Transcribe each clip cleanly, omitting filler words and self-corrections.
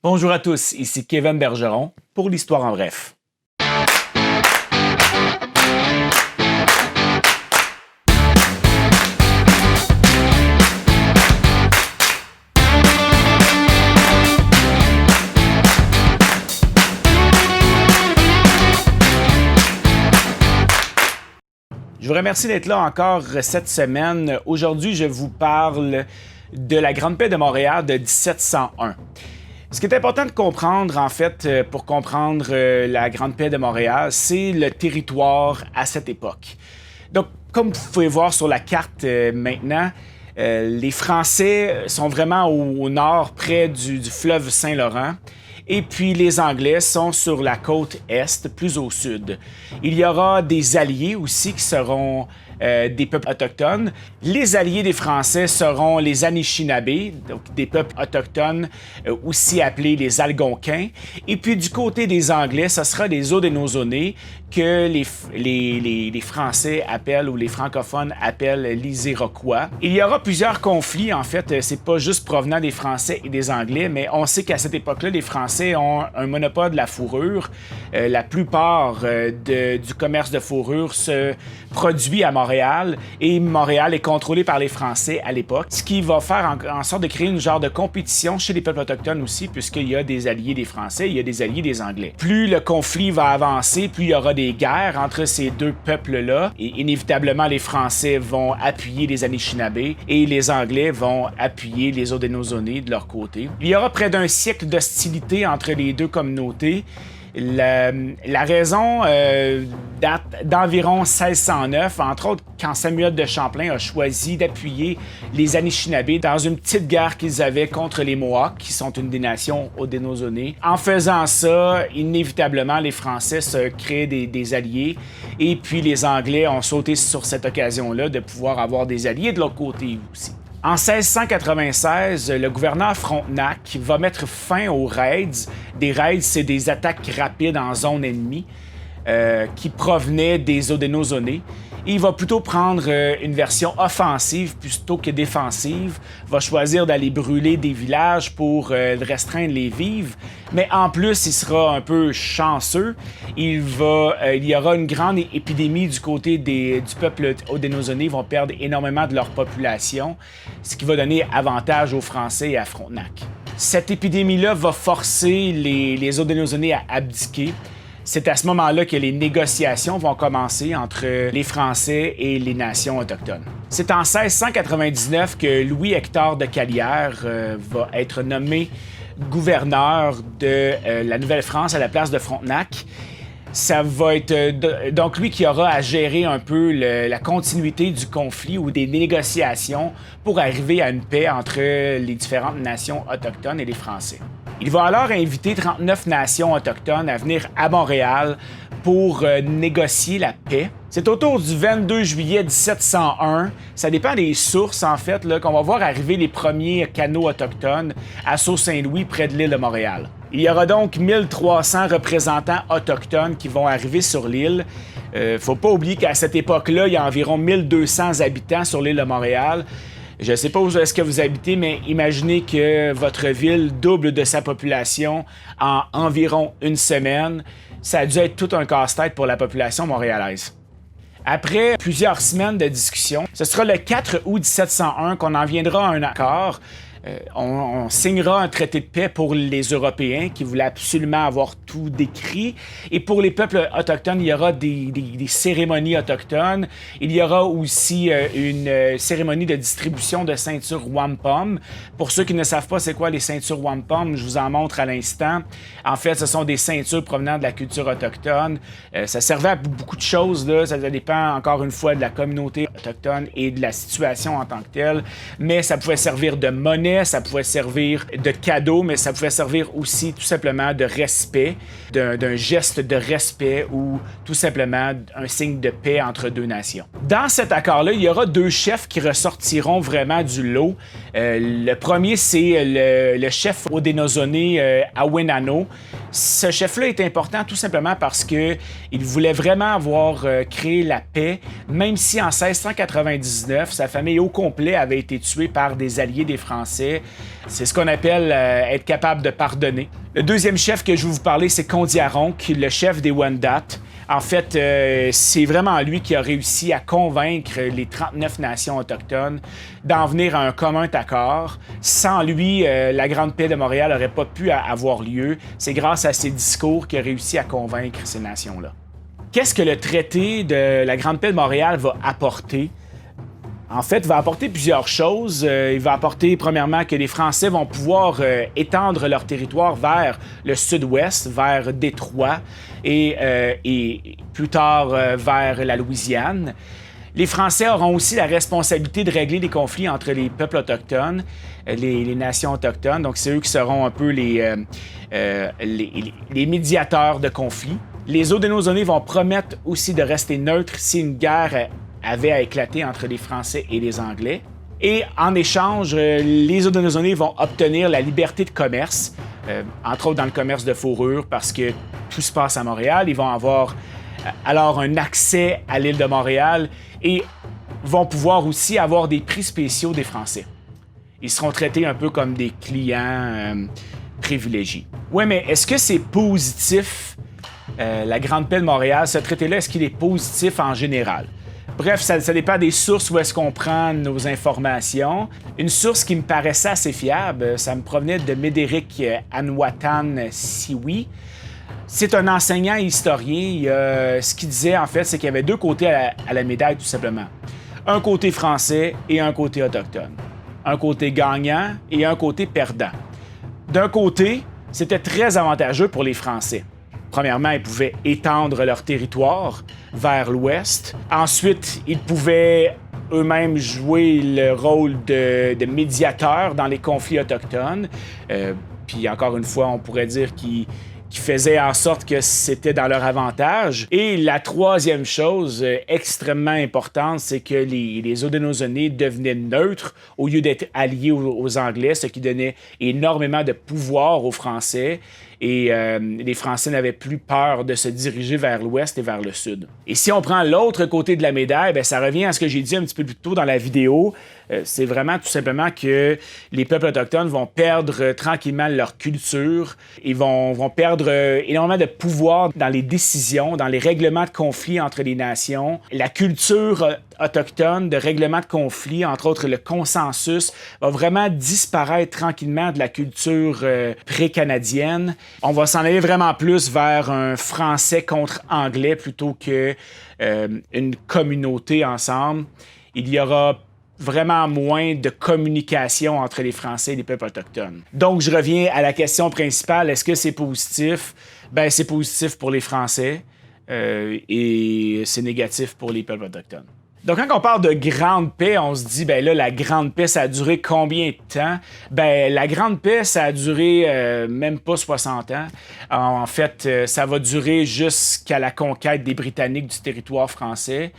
Bonjour à tous, ici Kevin Bergeron pour l'Histoire en bref. Je vous remercie d'être là encore cette semaine. Aujourd'hui, je vous parle de la Grande Paix de Montréal de 1701. Ce qui est important de comprendre, en fait, pour comprendre la Grande Paix de Montréal, c'est le territoire à cette époque. Donc, comme vous pouvez voir sur la carte maintenant, les Français sont vraiment au nord, près du fleuve Saint-Laurent. Et puis les Anglais sont sur la côte est, plus au sud. Il y aura des alliés aussi qui seront des peuples autochtones. Les alliés des Français seront les Anishinabés, donc des peuples autochtones aussi appelés les Algonquins. Et puis du côté des Anglais, ce sera les Haudenosaunee que les Français appellent ou les francophones appellent les Iroquois. Il y aura plusieurs conflits, en fait, c'est pas juste provenant des Français et des Anglais, mais on sait qu'à cette époque-là, les Français ont un monopole de la fourrure. La plupart du commerce de fourrure se produit à Montréal et Montréal est contrôlé par les Français à l'époque, ce qui va faire en sorte de créer une genre de compétition chez les peuples autochtones aussi, puisqu'il y a des alliés des Français, il y a des alliés des Anglais. Plus le conflit va avancer, plus il y aura des guerres entre ces deux peuples-là et inévitablement les Français vont appuyer les Anishinabés et les Anglais vont appuyer les Haudenosaunee de leur côté. Il y aura près d'un siècle d'hostilité entre les deux communautés. La raison date d'environ 1609, entre autres quand Samuel de Champlain a choisi d'appuyer les Anishinabés dans une petite guerre qu'ils avaient contre les Mohawks, qui sont une des nations Haudenosaunee. En faisant ça, inévitablement, les Français se créent des alliés et puis les Anglais ont sauté sur cette occasion-là de pouvoir avoir des alliés de leur côté aussi. En 1696, le gouverneur Frontenac va mettre fin aux raids. Des raids, c'est des attaques rapides en zone ennemie qui provenaient des Haudenosaunee. Il va plutôt prendre une version offensive plutôt que défensive, va choisir d'aller brûler des villages pour restreindre les vives, mais en plus, il sera un peu chanceux. Il y aura une grande épidémie du côté du peuple Haudenosaunee, ils vont perdre énormément de leur population, ce qui va donner avantage aux Français et à Frontenac. Cette épidémie-là va forcer les Haudenosaunee à abdiquer. C'est à ce moment-là que les négociations vont commencer entre les Français et les nations autochtones. C'est en 1699 que Louis-Hector de Calière va être nommé gouverneur de la Nouvelle-France à la place de Frontenac. Ça va être donc lui qui aura à gérer un peu la continuité du conflit ou des négociations pour arriver à une paix entre les différentes nations autochtones et les Français. Il va alors inviter 39 nations autochtones à venir à Montréal pour négocier la paix. C'est autour du 22 juillet 1701. Ça dépend des sources, en fait, là, qu'on va voir arriver les premiers canaux autochtones à Sault-Saint-Louis, près de l'île de Montréal. Il y aura donc 1300 représentants autochtones qui vont arriver sur l'île. Faut pas oublier qu'à cette époque-là, il y a environ 1200 habitants sur l'île de Montréal. Je ne sais pas où est-ce que vous habitez, mais imaginez que votre ville double de sa population en environ une semaine. Ça a dû être tout un casse-tête pour la population montréalaise. Après plusieurs semaines de discussion, ce sera le 4 août 1701 qu'on en viendra à un accord. On signera un traité de paix pour les Européens qui voulaient absolument avoir tout décrit. Et pour les peuples autochtones, il y aura des cérémonies autochtones. Il y aura aussi une cérémonie de distribution de ceintures wampum. Pour ceux qui ne savent pas c'est quoi les ceintures wampum, je vous en montre à l'instant. En fait, ce sont des ceintures provenant de la culture autochtone. Ça servait à beaucoup de choses, là. Ça dépend encore une fois de la communauté autochtone et de la situation en tant que telle. Mais ça pouvait servir de monnaie, ça pouvait servir de cadeau, mais ça pouvait servir aussi tout simplement de respect, d'un geste de respect ou tout simplement un signe de paix entre deux nations. Dans cet accord-là, il y aura deux chefs qui ressortiront vraiment du lot. Le premier, c'est le chef Haudenosaunee Awenano, Ce chef-là est important tout simplement parce qu'il voulait vraiment avoir créé la paix, même si en 1699, sa famille au complet avait été tuée par des alliés des Français. C'est ce qu'on appelle être capable de pardonner. Le deuxième chef que je vais vous parler, c'est Kondiaronk, le chef des Wendat. En fait, c'est vraiment lui qui a réussi à convaincre les 39 nations autochtones d'en venir à un commun accord. Sans lui, la Grande Paix de Montréal n'aurait pas pu avoir lieu. C'est grâce à ses discours qu'il a réussi à convaincre ces nations-là. Qu'est-ce que le traité de la Grande Paix de Montréal va apporter? En fait, il va apporter plusieurs choses. Il va apporter, premièrement, que les Français vont pouvoir étendre leur territoire vers le sud-ouest, vers Détroit et plus tard vers la Louisiane. Les Français auront aussi la responsabilité de régler les conflits entre les peuples autochtones, les nations autochtones. Donc, c'est eux qui seront un peu les médiateurs de conflits. Les Haudenosaunee vont promettre aussi de rester neutres si une guerre avait à éclater entre les Français et les Anglais. Et en échange, les Haudenosaunee vont obtenir la liberté de commerce, entre autres dans le commerce de fourrure, parce que tout se passe à Montréal. Ils vont avoir alors un accès à l'île de Montréal et vont pouvoir aussi avoir des prix spéciaux des Français. Ils seront traités un peu comme des clients privilégiés. Oui, mais est-ce que c'est positif, la Grande Paix de Montréal? Ce traité-là, est-ce qu'il est positif en général? Bref, ça dépend des sources où est-ce qu'on prend nos informations. Une source qui me paraissait assez fiable, ça me provenait de Médéric Anwatan Siwi. C'est un enseignant et historien. Ce qu'il disait, en fait, c'est qu'il y avait deux côtés à la médaille, tout simplement. Un côté français et un côté autochtone. Un côté gagnant et un côté perdant. D'un côté, c'était très avantageux pour les Français. Premièrement, ils pouvaient étendre leur territoire vers l'ouest. Ensuite, ils pouvaient eux-mêmes jouer le rôle de médiateur dans les conflits autochtones. Puis encore une fois, on pourrait dire qu'ils faisaient en sorte que c'était dans leur avantage. Et la troisième chose extrêmement importante, c'est que les Haudenosaunee devenaient neutres au lieu d'être alliés aux Anglais, ce qui donnait énormément de pouvoir aux Français. Et les Français n'avaient plus peur de se diriger vers l'ouest et vers le sud. Et si on prend l'autre côté de la médaille, bien, ça revient à ce que j'ai dit un petit peu plus tôt dans la vidéo. C'est vraiment tout simplement que les peuples autochtones vont perdre tranquillement leur culture. Ils vont perdre énormément de pouvoir dans les décisions, dans les règlements de conflits entre les nations. La culture autochtone de règlement de conflits, entre autres le consensus, va vraiment disparaître tranquillement de la culture pré-canadienne. On va s'en aller vraiment plus vers un français contre anglais plutôt que une communauté ensemble. Il y aura vraiment moins de communication entre les Français et les peuples autochtones. Donc, je reviens à la question principale. Est-ce que c'est positif? Ben, c'est positif pour les Français et c'est négatif pour les peuples autochtones. Donc, quand on parle de Grande Paix, on se dit, ben là, la Grande Paix, ça a duré combien de temps? Ben, la Grande Paix, ça a duré même pas 60 ans. En fait, ça va durer jusqu'à la conquête des Britanniques du territoire français.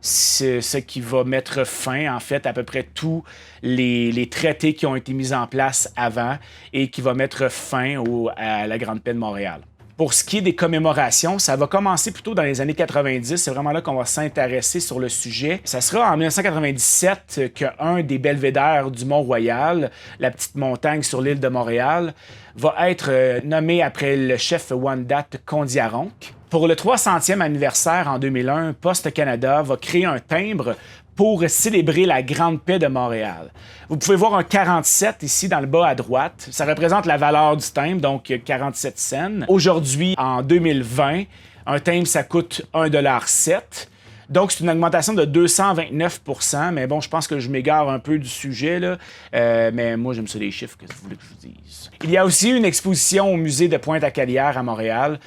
C'est ce qui va mettre fin, en fait, à peu près tous les traités qui ont été mis en place avant et qui va mettre fin à la Grande Paix de Montréal. Pour ce qui est des commémorations, ça va commencer plutôt dans les années 90. C'est vraiment là qu'on va s'intéresser sur le sujet. Ça sera en 1997 qu'un des belvédères du Mont-Royal, la petite montagne sur l'île de Montréal, va être nommé après le chef Wendat Kondiaronk. Pour le 300e anniversaire en 2001, Poste Canada va créer un timbre pour célébrer la Grande Paix de Montréal. Vous pouvez voir un 47 ici dans le bas à droite. Ça représente la valeur du timbre, donc 47 cents. Aujourd'hui, en 2020, un timbre, ça coûte 1,07 $. Donc, c'est une augmentation de 229 %. Mais bon, je pense que je m'égare un peu du sujet, là. Mais moi, j'aime ça les chiffres, que vous voulez que je vous dise. Il y a aussi une exposition au musée de Pointe-à-Calière à Montréal,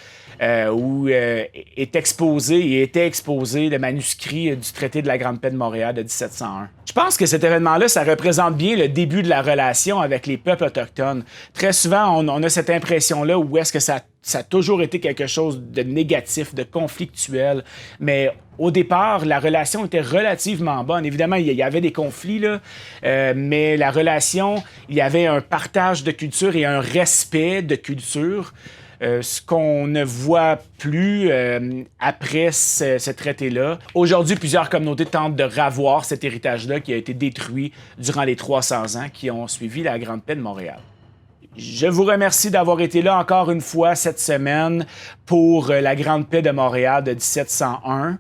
où était exposé le manuscrit du traité de la Grande Paix de Montréal de 1701. Je pense que cet événement-là, ça représente bien le début de la relation avec les peuples autochtones. Très souvent, on a cette impression-là où est-ce que ça a toujours été quelque chose de négatif, de conflictuel, mais au départ, la relation était relativement bonne. Évidemment, il y avait des conflits, là, mais la relation, il y avait un partage de culture et un respect de culture. ce qu'on ne voit plus après ce traité-là. Aujourd'hui, plusieurs communautés tentent de ravoir cet héritage-là qui a été détruit durant les 300 ans qui ont suivi la Grande Paix de Montréal. Je vous remercie d'avoir été là encore une fois cette semaine pour la Grande Paix de Montréal de 1701.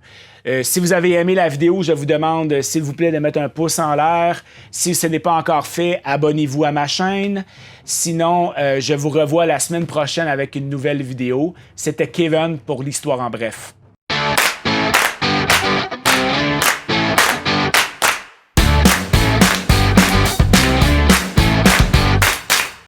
Si vous avez aimé la vidéo, je vous demande, s'il vous plaît, de mettre un pouce en l'air. Si ce n'est pas encore fait, abonnez-vous à ma chaîne. Sinon, je vous revois la semaine prochaine avec une nouvelle vidéo. C'était Kevin pour l'Histoire en bref.